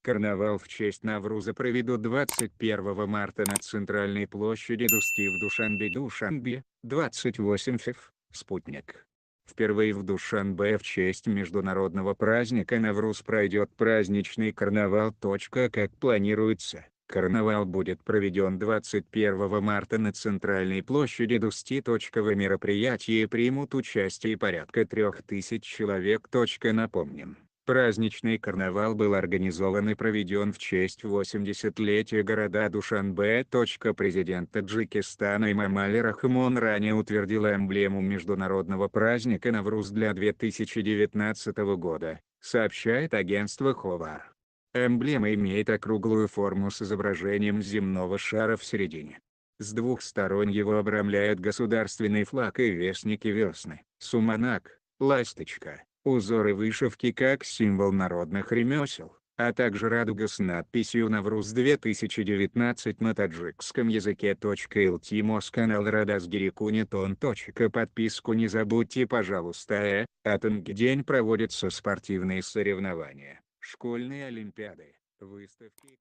Карнавал в честь Навруза проведут 21 марта на центральной площади Дусти в Душанбе, 28 фев. Спутник. Впервые в Душанбе в честь международного праздника Навруз пройдет праздничный карнавал. Как планируется, карнавал будет проведен 21 марта на центральной площади Дусти. В мероприятии примут участие порядка 3000 человек. Напомним, праздничный карнавал был организован и проведен в честь 80-летия города Душанбе. Президент Таджикистана Эмомали Рахмон ранее утвердил эмблему международного праздника Навруз для 2019 года, сообщает агентство Ховар. Эмблема имеет округлую форму с изображением земного шара в середине. С двух сторон его обрамляют государственный флаг и вестники весны, суманак, ласточка, узоры вышивки как символ народных ремесел, а также радуга с надписью «Навруз 2019» на таджикском языке. Илтимос канал Радазгирикунитон. Подписку не забудьте, пожалуйста. День проводятся спортивные соревнования, школьные олимпиады, выставки.